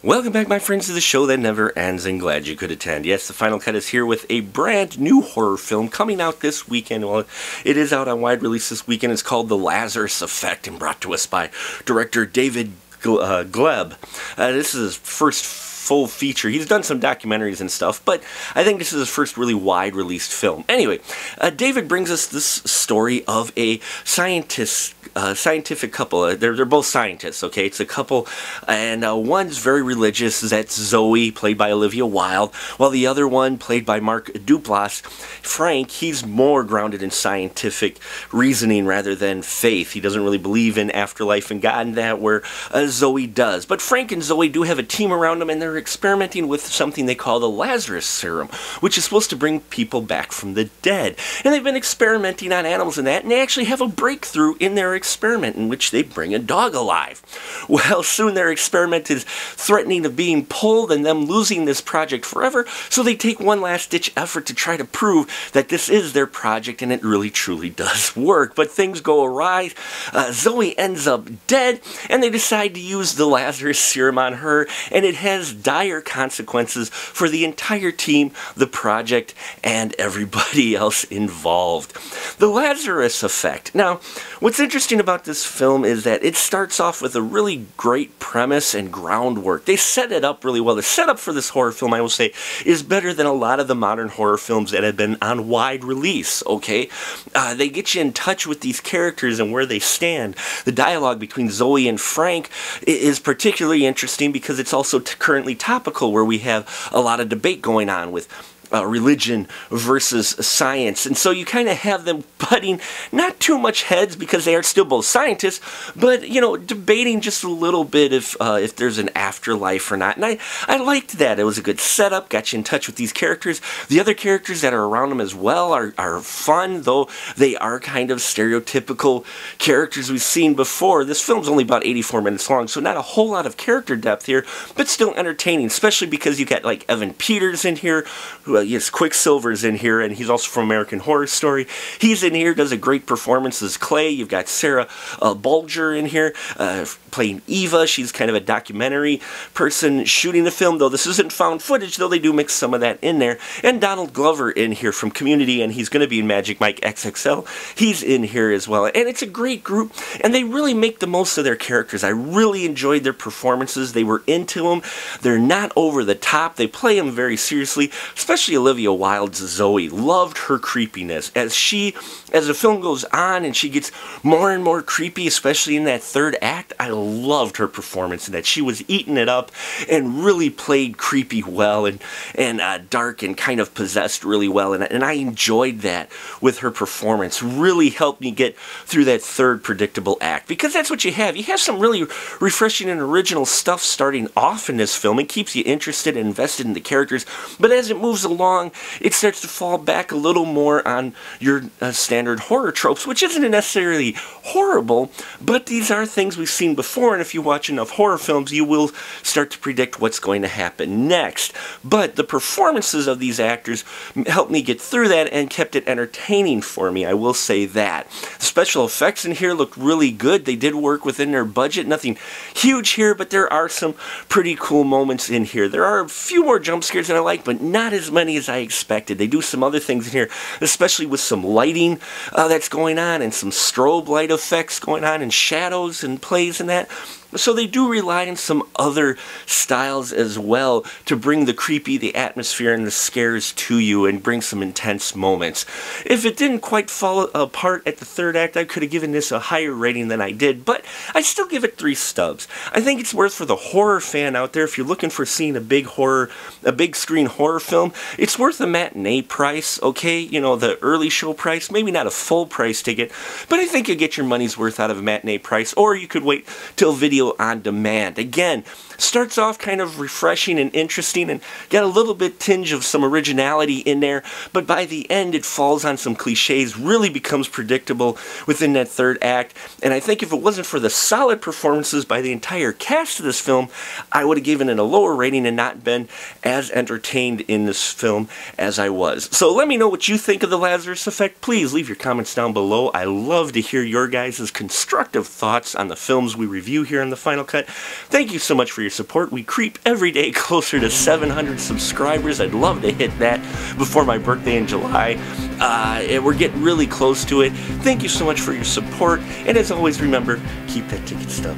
Welcome back, my friends, to the show that never ends, and glad you could attend. Yes, the Final Cut is here with a brand new horror film coming out this weekend. Well, it is out on wide release this weekend. It's called The Lazarus Effect and brought to us by director David Gleb. This is his first full feature. He's done some documentaries and stuff, but I think this is his first really wide-released film. Anyway, David brings us this story of a scientific couple. They're both scientists, okay? It's a couple, and one's very religious. That's Zoe, played by Olivia Wilde, while the other one, played by Mark Duplass, Frank, he's more grounded in scientific reasoning rather than faith. He doesn't really believe in afterlife and God and that, where Zoe does. But Frank and Zoe do have a team around them, and they're experimenting with something they call the Lazarus serum, which is supposed to bring people back from the dead. And they've been experimenting on animals and that, and they actually have a breakthrough in their experiment in which they bring a dog alive. Well, soon their experiment is threatening of being pulled and them losing this project forever, so they take one last-ditch effort to try to prove that this is their project and it really truly does work. But things go awry. Zoe ends up dead, and they decide to use the Lazarus serum on her, and it has dire consequences for the entire team, the project, and everybody else involved. The Lazarus Effect. Now, what's interesting about this film is that it starts off with a really great premise and groundwork. They set it up really well. The setup for this horror film, I will say, is better than a lot of the modern horror films that have been on wide release, okay? They get you in touch with these characters and where they stand. The dialogue between Zoe and Frank is particularly interesting because it's also currently topical, where we have a lot of debate going on with religion versus science, and so you kind of have them butting not too much heads because they are still both scientists, but you know, debating just a little bit if there's an afterlife or not. And I liked that. It was a good setup, got you in touch with these characters. The other characters that are around them as well are fun, though they are kind of stereotypical characters we've seen before. This film's only about 84 minutes long, so not a whole lot of character depth here, but still entertaining, especially because you got like Evan Peters in here, who yes, Quicksilver's in here, and he's also from American Horror Story. He's in here, does a great performance as Clay. You've got Sarah Bulger in here playing Eva. She's kind of a documentary person shooting the film, though this isn't found footage, though they do mix some of that in there. And Donald Glover in here from Community, and he's going to be in Magic Mike XXL. He's in here as well, and it's a great group, and they really make the most of their characters. I really enjoyed their performances. They were into them. They're not over the top. They play them very seriously, especially Olivia Wilde's Zoe. Loved her creepiness. As the film goes on and she gets more and more creepy, especially in that third act, I loved her performance in that. She was eating it up and really played creepy well, and dark and kind of possessed really well, and I enjoyed that with her performance. Really helped me get through that third predictable act, because that's what you have. You have some really refreshing and original stuff starting off in this film. It keeps you interested and invested in the characters, but as it moves along, it starts to fall back a little more on your standard horror tropes, which isn't necessarily horrible, but these are things we've seen before, and if you watch enough horror films, you will start to predict what's going to happen next. But the performances of these actors helped me get through that and kept it entertaining for me, I will say that. The special effects in here look really good. They did work within their budget. Nothing huge here, but there are some pretty cool moments in here. There are a few more jump scares than I like, but not as many as I expected. They do some other things in here, especially with some lighting that's going on, and some strobe light effects going on, and shadows and plays and that. So they do rely on some other styles as well to bring the creepy, the atmosphere, and the scares to you and bring some intense moments. If it didn't quite fall apart at the third act, I could have given this a higher rating than I did, but I still give it 3 stubs. I think it's worth for the horror fan out there, if you're looking for seeing a big screen horror film, it's worth a matinee price, okay? You know, the early show price, maybe not a full price ticket, but I think you'll get your money's worth out of a matinee price, or you could wait till video on demand. Again, starts off kind of refreshing and interesting, and got a little bit tinge of some originality in there, but by the end it falls on some cliches, really becomes predictable within that third act. And I think if it wasn't for the solid performances by the entire cast of this film, I would have given it a lower rating and not been as entertained in this film as I was. So let me know what you think of The Lazarus Effect. Please leave your comments down below. I love to hear your guys' constructive thoughts on the films we review here on in the final cut. Thank you so much for your support. We creep every day closer to 700 subscribers. I'd love to hit that before my birthday in July. We're getting really close to it. Thank you so much for your support, and as always, remember, keep that ticket stub.